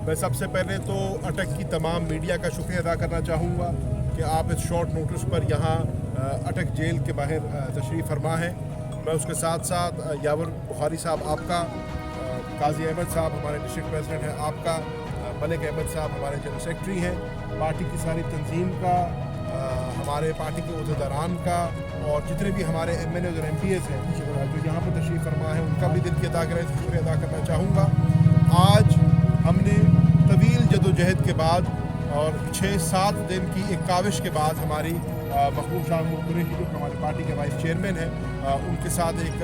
मैं सबसे पहले तो अटक की तमाम मीडिया का शुक्रिया अदा करना चाहूँगा कि आप इस शॉर्ट नोटिस पर यहाँ अटक जेल के बाहर तशरीफ़ फरमा है। मैं उसके साथ साथ यावर बुखारी साहब आपका, काजी अहमद साहब हमारे डिस्ट्रिक्ट प्रेसिडेंट हैं आपका, मलिक अहमद साहब हमारे जनरल सेक्रेटरी हैं, पार्टी की सारी तंजीम का, हमारे पार्टी के उहदेदारान का और जितने भी हमारे MLA और MPs हैं जो यहाँ पर तशरीफ़ फरमा है उनका भी दिल की शुक्रिया अदा करना चाहूँगा। आज हमने तवील जदोजहद के बाद और 6-7 दिन की एक काविश के बाद हमारी महबूब शाह कुरैशी जो हमारी पार्टी के वाइस चेयरमैन हैं उनके साथ एक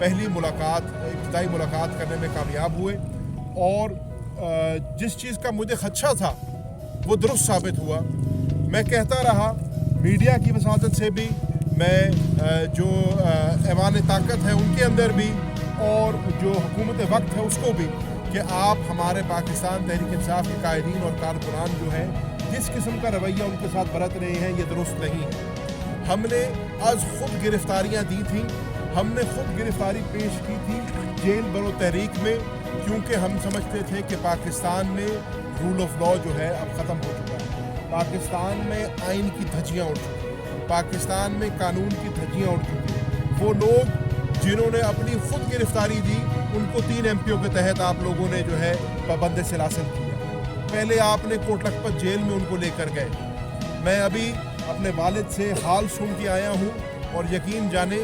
पहली मुलाकात, इब्तिदाई मुलाकात करने में कामयाब हुए और जिस चीज़ का मुझे खदशा था वो दुरुस्त साबित हुआ। मैं कहता रहा मीडिया की वसादत से भी, मैं जो ऐवान ताकत है उनके अंदर भी और जो हुकूमत वक्त है उसको भी, कि आप हमारे पाकिस्तान तहरीक इंसाफ के कायदीन और कारकुनान जो हैं जिस किस्म का रवैया उनके साथ बरत रहे हैं ये दुरुस्त नहीं है। हमने आज खुद गिरफ्तारियाँ दी थी, हमने खुद गिरफ्तारी पेश की थी जेल बरो तहरीक में, क्योंकि हम समझते थे कि पाकिस्तान में रूल ऑफ लॉ जो है अब ख़त्म हो चुका है, पाकिस्तान में आइन की धज्जियाँ उड़ चुकी हैं, पाकिस्तान में कानून की धज्जियाँ उड़ चुकी हैं। वो लोग जिन्होंने अपनी खुद गिरफ्तारी दी उनको 3 MPO के तहत आप लोगों ने जो है पाबंद सिलासिल किया। पहले आपने कोट लखपत जेल में उनको लेकर गए। मैं अभी अपने वालिद से हाल सुन के आया हूँ और यकीन जाने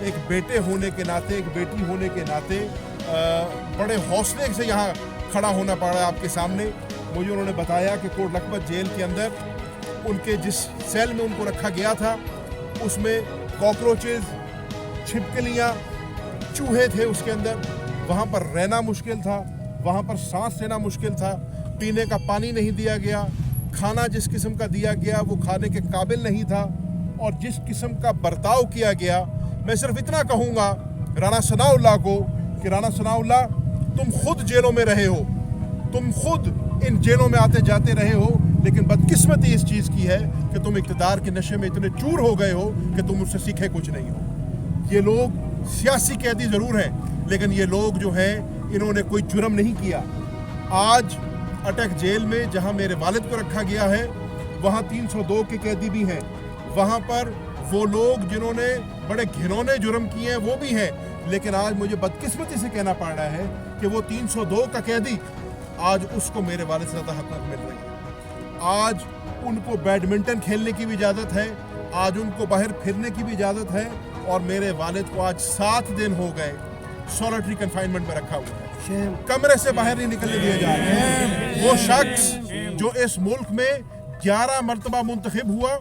एक बेटे होने के नाते, एक बेटी होने के नाते बड़े हौसले से यहाँ खड़ा होना पड़ रहा है आपके सामने। मुझे उन्होंने बताया कि कोट लखपत जेल के अंदर उनके जिस सेल में उनको रखा गया था उसमें कॉकरोचेस, छिपकलियाँ, चूहे थे उसके अंदर, वहाँ पर रहना मुश्किल था, वहाँ पर सांस लेना मुश्किल था, पीने का पानी नहीं दिया गया, खाना जिस किस्म का दिया गया वो खाने के काबिल नहीं था और जिस किस्म का बर्ताव किया गया, मैं सिर्फ इतना कहूँगा राना सनाउल्लाह को कि राना सनाउल्लाह तुम खुद जेलों में रहे हो, तुम खुद इन जेलों में आते जाते रहे हो, लेकिन बदकिस्मती इस चीज़ की है कि तुम इक़्तिदार के नशे में इतने चूर हो गए हो कि तुम उससे सीखे कुछ नहीं हो। ये लोग सियासी कैदी ज़रूर हैं लेकिन ये लोग जो हैं इन्होंने कोई जुर्म नहीं किया। आज अटक जेल में जहां मेरे वालिद को रखा गया है वहां 302 के कैदी भी हैं, वहां पर वो लोग जिन्होंने बड़े घिनौने जुर्म किए हैं वो भी हैं, लेकिन आज मुझे बदकिस्मती से कहना पड़ रहा है कि वो 302 का कैदी आज उसको मेरे वालिद से ज़्यादा हक़ मिल रही है। आज उनको बैडमिंटन खेलने की भी इजाज़त है, आज उनको बाहर फिरने की भी इजाज़त है और मेरे वालिद को आज 7 दिन हो गए सॉलिटरी कन्फाइनमेंट में रखा हुआ है, कमरे से बाहर नहीं निकलने दिए जा रहे हैं। वो शख्स जो इस मुल्क में 11 मरतबा मुंतखब हुआ,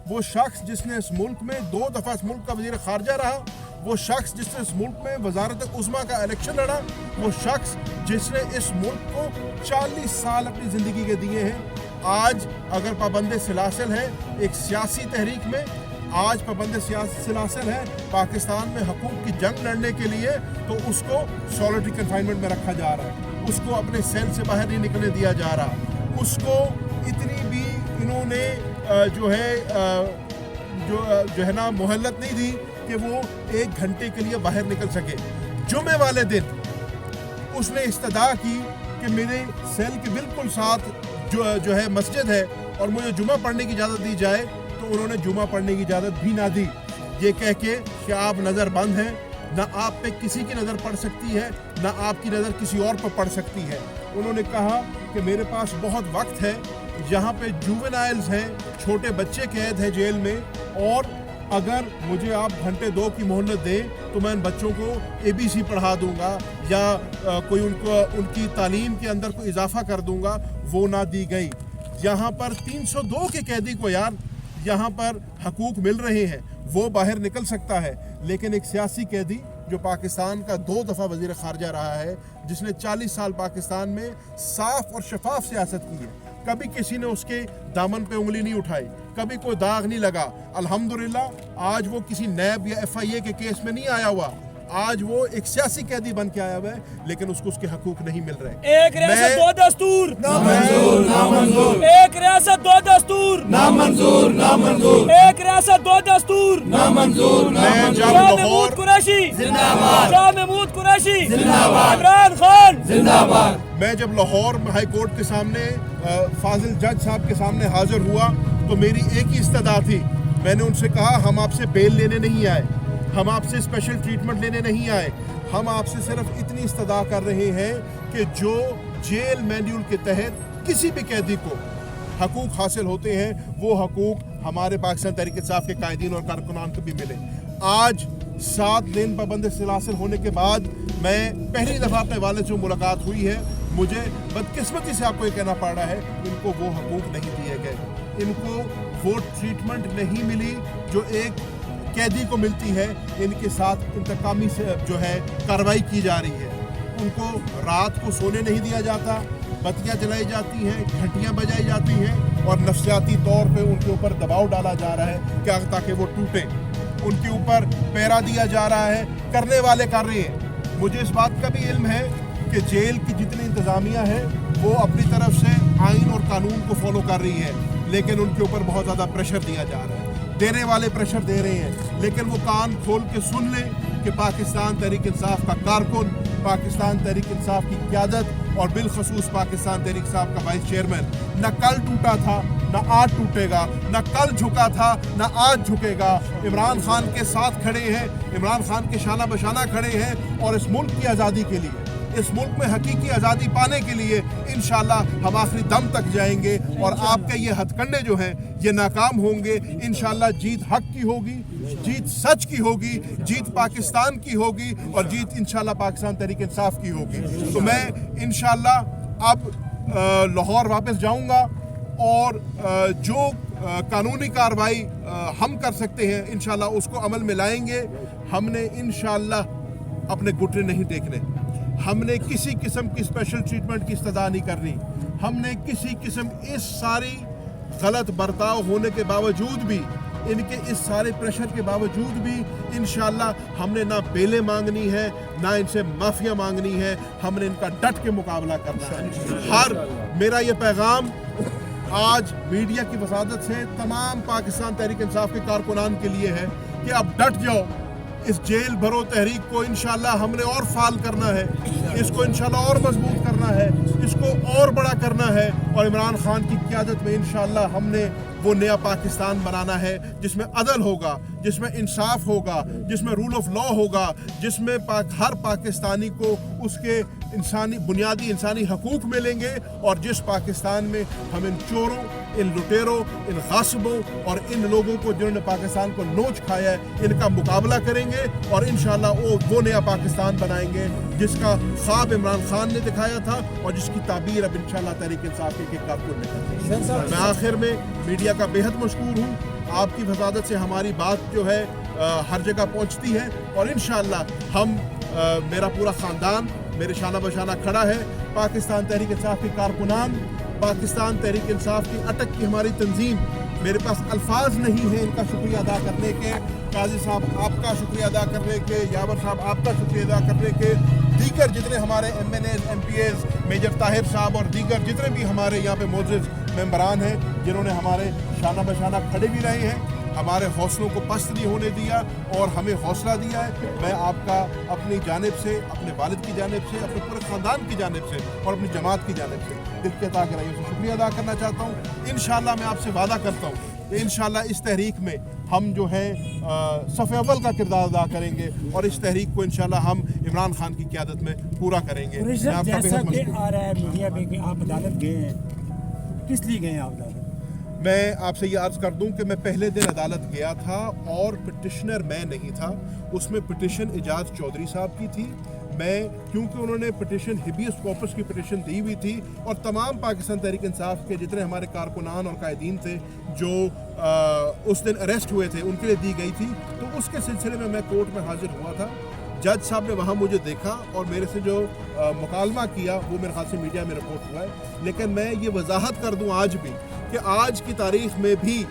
वो शख्स जिसने इस मुल्क में 2 दफ़ा इस मुल्क का वज़ीर ख़ारजा रहा, वो शख्स जिसने इस मुल्क में वज़ारत उज़्मा का इलेक्शन लड़ा, वो शख्स जिसने इस मुल्क को 40 साल अपनी ज़िंदगी के दिए हैं, आज अगर पाबंद सिलासिल है एक सियासी तहरीक में, आज पाबंद सिलासिल है पाकिस्तान में हकूक़ की जंग लड़ने के लिए, तो उसको सॉलिटरी कन्फाइनमेंट में रखा जा रहा है, उसको अपने सेल से बाहर नहीं निकलने दिया जा रहा, उसको इतनी भी इन्होंने जो है ना मोहलत नहीं दी कि वो 1 घंटे के लिए बाहर निकल सके। जुमे वाले दिन उसने इस्तदा की कि मेरे सेल के बिल्कुल साथ जो है मस्जिद है और मुझे जुमा पढ़ने की इजाज़त दी जाए, तो उन्होंने जुमा पढ़ने की इजाज़त भी ना दी, ये कह के कि आप नज़र बंद हैं, ना आप पे किसी की नज़र पड़ सकती है, ना आपकी नज़र किसी और पर पड़ सकती है। उन्होंने कहा कि मेरे पास बहुत वक्त है, यहाँ पे जुवेनाइल्स हैं, छोटे बच्चे कैद हैं जेल में, और अगर मुझे आप घंटे 2 की मोहलत दें तो मैं इन बच्चों को ABC पढ़ा दूंगा या कोई उनकी तालीम के अंदर कोई इजाफा कर दूंगा, वो ना दी गई। यहाँ पर 302 के कैदी को यार यहाँ पर हकूक़ मिल रहे हैं, वो बाहर निकल सकता है, लेकिन एक सियासी कैदी जो पाकिस्तान का 2 दफ़ा वज़ीर ख़ारजा रहा है, जिसने 40 साल पाकिस्तान में साफ़ और शफाफ सियासत की है, कभी किसी ने उसके दामन पे उंगली नहीं उठाई, कभी कोई दाग नहीं लगा। अल्हम्दुलिल्लाह आज वो किसी नैब या FIA के केस में नहीं आया हुआ, आज वो एक सियासी कैदी बन के आया हुआ है, लेकिन उसको उसके हकूक नहीं मिल रहे। एक रियासत 2 दस्तूर नामंजूर, नामंजूर। एक रियासत 2 दस्तूर नामंजूर, नामंजूर। एक रियासत 2 दस्तूर नामंजूर, नामंजूर। शाह महमूद कुरैशी जिंदाबाद, शाह महमूद कुरैशी जिंदाबाद, इमरान खान जिंदाबाद। میں جب لاہور ہائی کورٹ کے سامنے فاضل جج صاحب کے سامنے حاضر ہوا تو میری ایک ہی استدعا تھی. میں نے ان سے کہا ہم آپ سے بیل لینے نہیں آئے, ہم آپ سے اسپیشل ٹریٹمنٹ لینے نہیں آئے, ہم آپ سے صرف اتنی استدعا کر رہے ہیں کہ جو جیل مینیول کے تحت کسی بھی قیدی کو حقوق حاصل ہوتے ہیں وہ حقوق ہمارے پاکستان تحریک انصاف کے قائدین اور کارکنان کو بھی ملے. آج 7 دن پابند سلاسل ہونے کے بعد میں پہلی دفعہ اپنے والد سے ملاقات ہوئی ہے. مجھے بدقسمتی سے آپ کو یہ کہنا پڑ رہا ہے ان کو وہ حقوق نہیں دیے گئے, ان کو وہ ٹریٹمنٹ نہیں ملی جو ایک قیدی کو ملتی ہے. ان کے ساتھ انتقامی سے جو ہے کارروائی کی جا رہی ہے. ان کو رات کو سونے نہیں دیا جاتا, بتیاں جلائی جاتی ہیں, گھنٹیاں بجائی جاتی ہیں اور نفسیاتی طور پہ ان کے اوپر دباؤ ڈالا جا رہا ہے کہ تاکہ وہ ٹوٹے. ان کے اوپر پیرا دیا جا رہا ہے, کرنے والے کر رہے ہیں. مجھے اس بات کا بھی علم ہے کہ جیل کی جتنی انتظامیہ ہے وہ اپنی طرف سے آئین اور قانون کو فالو کر رہی ہے, لیکن ان کے اوپر بہت زیادہ پریشر دیا جا رہا ہے. دینے والے پریشر دے رہے ہیں, لیکن وہ کان کھول کے سن لیں کہ پاکستان تحریک انصاف کا کارکن, پاکستان تحریک انصاف کی قیادت اور بالخصوص پاکستان تحریک انصاف کا وائس چیئرمین نہ کل ٹوٹا تھا نہ آج ٹوٹے گا, نہ کل جھکا تھا نہ آج جھکے گا. عمران خان کے ساتھ کھڑے ہیں, عمران خان کے شانہ بشانہ کھڑے ہیں اور اس ملک کی آزادی کے لیے, اس ملک میں حقیقی آزادی پانے کے لیے انشاءاللہ ہم آخری دم تک جائیں گے. اور آپ کے یہ ہتھ کنڈے جو ہیں یہ ناکام ہوں گے. انشاءاللہ جیت حق کی ہوگی, جیت سچ کی ہوگی, جیت پاکستان کی ہوگی اور جیت انشاءاللہ پاکستان تحریک انصاف کی ہوگی. تو میں انشاءاللہ اب لاہور واپس جاؤں گا اور جو قانونی کارروائی ہم کر سکتے ہیں انشاءاللہ اس کو عمل میں لائیں گے. ہم نے انشاءاللہ اپنے گھٹنے نہیں دیکھنے, ہم نے کسی قسم کی اسپیشل ٹریٹمنٹ کی استدعا نہیں کرنی, ہم نے کسی قسم اس ساری غلط برتاؤ ہونے کے باوجود بھی, ان کے اس سارے پریشر کے باوجود بھی انشاءاللہ ہم نے نہ بیلیں مانگنی ہے نہ ان سے معافیاں مانگنی ہے. ہم نے ان کا ڈٹ کے مقابلہ کرنا ہے. میرا یہ پیغام آج میڈیا کی وسادت سے تمام پاکستان تحریک انصاف کے کارکنان کے لیے ہے کہ اب ڈٹ جاؤ. اس جیل بھرو تحریک کو انشاءاللہ ہم نے اور فعال کرنا ہے, اس کو انشاءاللہ اور مضبوط کرنا ہے, اس کو اور بڑا کرنا ہے اور عمران خان کی قیادت میں انشاءاللہ ہم نے وہ نیا پاکستان بنانا ہے جس میں عدل ہوگا, جس میں انصاف ہوگا, جس میں رول آف لا ہوگا, جس میں ہر پاکستانی کو اس کے بنیادی انسانی حقوق ملیں گے. اور جس پاکستان میں ہم ان چوروں, ان لٹیروں, ان غاصبوں اور ان لوگوں کو جنہوں نے پاکستان کو نوچ کھایا ہے ان کا مقابلہ کریں گے اور انشاءاللہ وہ نیا پاکستان بنائیں گے جس کا خواب عمران خان نے دکھایا تھا اور جس کی تعبیر اب انشاءاللہ تحریک انصاف کے کارکن نے کی. میں آخر میں میڈیا کا بےحد مشکور ہوں. آپ کی وسادت سے ہماری بات جو ہے ہر جگہ پہنچتی ہے اور انشاءاللہ ہم میرا پورا خاندان میرے شانہ بشانہ کھڑا ہے. پاکستان تحریک انصاف کے کارکنان, پاکستان تحریک انصاف کی اٹک کی ہماری تنظیم, میرے پاس الفاظ نہیں ہیں ان کا شکریہ ادا کرنے کے. قاضی صاحب آپ کا شکریہ ادا کرنے کے, یاور صاحب آپ کا شکریہ ادا کرنے کے, دیگر جتنے ہمارے M N As, M P As, major Tahir صاحب اور دیگر جتنے بھی ہمارے یہاں پہ معزز ممبران ہیں جنہوں نے ہمارے شانہ بشانہ کھڑے بھی رہے ہیں, ہمارے حوصلوں کو پست نہیں ہونے دیا اور ہمیں حوصلہ دیا ہے. میں آپ کا اپنی جانب سے, اپنے والد کی جانب سے, اپنے پورے خاندان کی جانب سے اور اپنی جماعت کی جانب سے دل کے عطا کرائیوں سے شکریہ ادا کرنا چاہتا ہوں. انشاءاللہ میں آپ سے وعدہ کرتا ہوں کہ انشاءاللہ اس تحریک میں ہم جو ہے صف اول کا کردار ادا کریں گے اور اس تحریک کو انشاءاللہ ہم عمران خان کی قیادت میں پورا کریں گے. میں آپ کا جیسا کہ آ رہا ہے میڈیا میں کہ آپ عدالت گئے ہیں, کس لیے گئے ہیں آپ عدالت؟ میں آپ سے یہ عرض کر دوں کہ میں پہلے دن عدالت گیا تھا اور پٹیشنر میں نہیں تھا, اس میں پٹیشن اعجاز چودھری صاحب کی تھی. میں کیونکہ انہوں نے پٹیشن ہیبیس کارپس کی پٹیشن دی ہوئی تھی اور تمام پاکستان تحریک انصاف کے جتنے ہمارے کارکنان اور قائدین تھے جو اس دن اریسٹ ہوئے تھے ان کے لیے دی گئی تھی, تو اس کے سلسلے میں میں کورٹ میں حاضر ہوا تھا. جج صاحب نے وہاں مجھے دیکھا اور میرے سے جو مکالمہ کیا وہ میرے خیال سے میڈیا میں رپورٹ ہوا ہے. لیکن میں یہ وضاحت کر دوں آج بھی کہ آج کی تاریخ میں بھی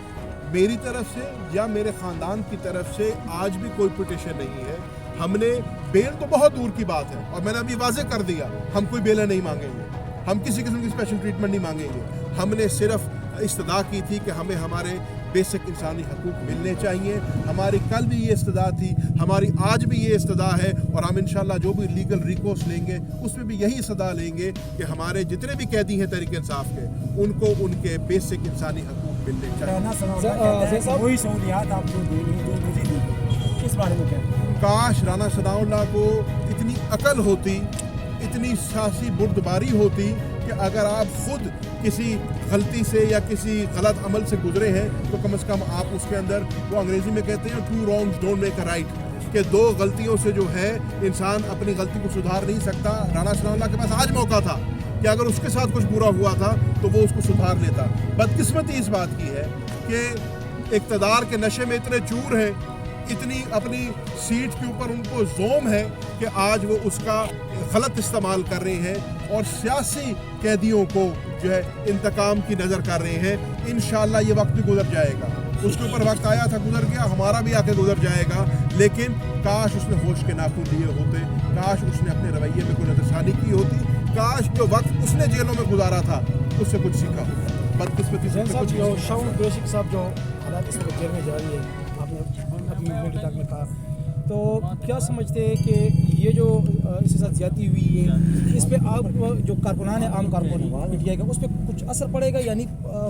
میری طرف سے یا میرے خاندان کی طرف سے آج بھی کوئی پٹیشن نہیں ہے. ہم نے بیل تو بہت دور کی بات ہے اور میں نے ابھی واضح کر دیا ہم کوئی بیلیں نہیں مانگیں گے, ہم کسی قسم کی اسپیشل ٹریٹمنٹ نہیں مانگیں گے. ہم نے صرف استدعا کی تھی کہ ہمیں ہمارے बेसिक इंसानी हकूक़ मिलने चाहिए। हमारी कल भी ये इस्तदा थी, हमारी आज भी ये इस्तदा है, और हम इंशाल्लाह जो भी लीगल रिकोर्स लेंगे उसमें भी यही इस्तदा लेंगे कि हमारे जितने भी कैदी हैं तहरीक इंसाफ के, उनको उनके बेसिक इंसानी हकूक़ मिलने चाहिए। राना सनाउल्लाह कहते हैं कि वही सहूलियात आपको देनी जो मुझे दी, इस बारे में क्या? काश राना सनाउल्लाह को इतनी अकल होती, इतनी सियासी बुर्दबारी होती कि अगर आप खुद किसी गलती से या किसी गलत अमल से गुजरे हैं तो कम से कम आप उसके अंदर, वो अंग्रेज़ी में कहते हैं two wrongs don't make a right, कि दो गलतियों से जो है इंसान अपनी गलती को सुधार नहीं सकता। राना सनाउल्लाह के पास आज मौका था कि अगर उसके साथ कुछ बुरा हुआ था तो वो उसको सुधार लेता। बदकिस्मती इस बात की है कि इक़्तिदार के नशे में इतने चूर हैं, इतनी अपनी सीट के ऊपर उनको ज़ोम है कि आज वो उसका गलत इस्तेमाल कर रहे हैं और सियासी कैदियों को जो है इंतकाम की नज़र कर रहे हैं। इंशाअल्लाह ये वक्त भी गुजर जाएगा, उसके ऊपर वक्त आया था, गुजर गया, हमारा भी आके गुजर जाएगा। लेकिन काश उसने होश के नाखून लिए होते, काश उसने अपने रवैये में कोई नज़रसानी की होती, काश जो वक्त उसने जेलों में गुजारा था उससे कुछ सीखा होता। बदकिस्मती से कुछ जो शाउन बेसिक साहब जो हालात इस वक्त जेल में जारी है, आपने अपनी मीडिया तक में कहा, तो क्या समझते हैं कि ये जो इसके साथ ज्यादती हुई है, इस पे आप जो कारकुनान है, आम कारकुन मीडिया का, उस पर कुछ असर पड़ेगा या नहीं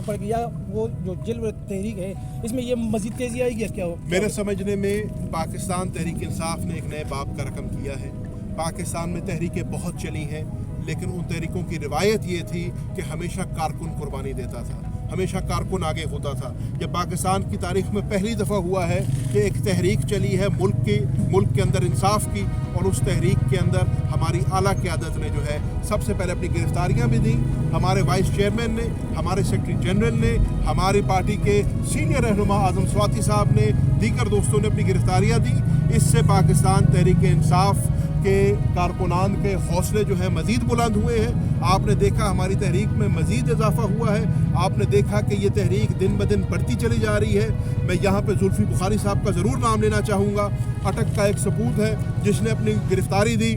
पड़ेगा, या वो जो जेल में तहरीक है इसमें ये मजीद तेज़ी आएगी या क्या हो? मेरे समझने में पाकिस्तान तहरीक इंसाफ ने एक नए बाब का रकम किया है। पाकिस्तान में तहरीकें बहुत चली हैं, लेकिन उन तहरीकों की रिवायत ये थी कि हमेशा कारकुन कुर्बानी देता था, हमेशा कारकुन आगे होता था। ये पाकिस्तान की तारीख में पहली दफ़ा हुआ है कि एक तहरीक चली है मुल्क के अंदर इंसाफ की, और उस तहरीक के अंदर हमारी आला क़यादत ने जो है सबसे पहले अपनी गिरफ्तारियां भी दी। हमारे वाइस चेयरमैन ने, हमारे सेक्रेटरी जनरल ने, हमारी पार्टी के सीनियर रहनुमा आज़म स्वाति साहब ने, दीगर दोस्तों ने अपनी गिरफ्तारियां दी। इससे पाकिस्तान तहरीक इंसाफ के कारकुनान के हौसले जो है मज़ीद बुलंद हुए हैं। आपने देखा हमारी तहरीक में मज़ीद इजाफा हुआ है, आपने देखा कि ये तहरीक दिन ब दिन बढ़ती चली जा रही है। मैं यहाँ पे जुल्फ़ी बुखारी साहब का ज़रूर नाम लेना चाहूँगा। अटक का एक सबूत है जिसने अपनी गिरफ्तारी दी।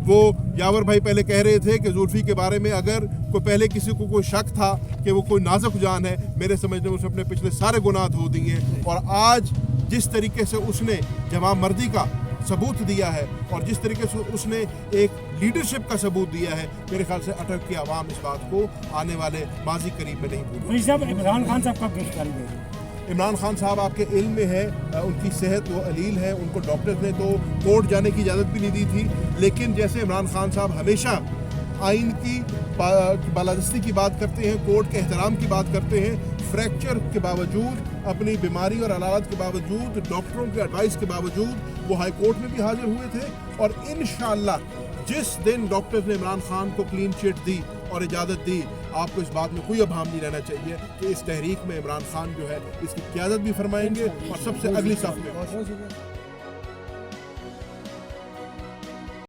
वो यावर भाई पहले कह रहे थे कि जुल्फ़ी के बारे में अगर कोई पहले किसी को कोई शक था कि वो कोई नाजुक जान है, मेरे समझने में उसने अपने पिछले सारे गुनाह धो दिए, और आज जिस तरीके से उसने जवाब मर्दी का सबूत दिया है और जिस तरीके से उसने एक लीडरशिप का सबूत दिया है, मेरे ख्याल से अटक की आवाम इस बात को आने वाले माजी करीब में नहीं भूलेगी। इमरान खान साहब कब गिरफ्तारी हुई? इमरान खान साहब आपके इल्म में है, उनकी सेहत वो अलील है, उनको डॉक्टर ने तो कोर्ट जाने की इजाज़त भी नहीं दी थी। लेकिन जैसे इमरान खान साहब हमेशा आइन की बालादस्ती की बात करते हैं, कोर्ट के एहतराम की बात करते हैं, फ्रैक्चर के बावजूद, अपनी बीमारी और अलालत के बावजूद, डॉक्टरों के एडवाइस के बावजूद वो हाई कोर्ट में भी हाजिर हुए थे। और इंशाअल्लाह जिस दिन डॉक्टर्स ने इमरान खान को क्लीन चिट दी और इजाज़त दी, आपको इस बात में कोई अभाम नहीं रहना चाहिए कि इस तहरीक में इमरान खान जो है इसकी क़यादत भी फरमाएंगे और सबसे अगली साफ में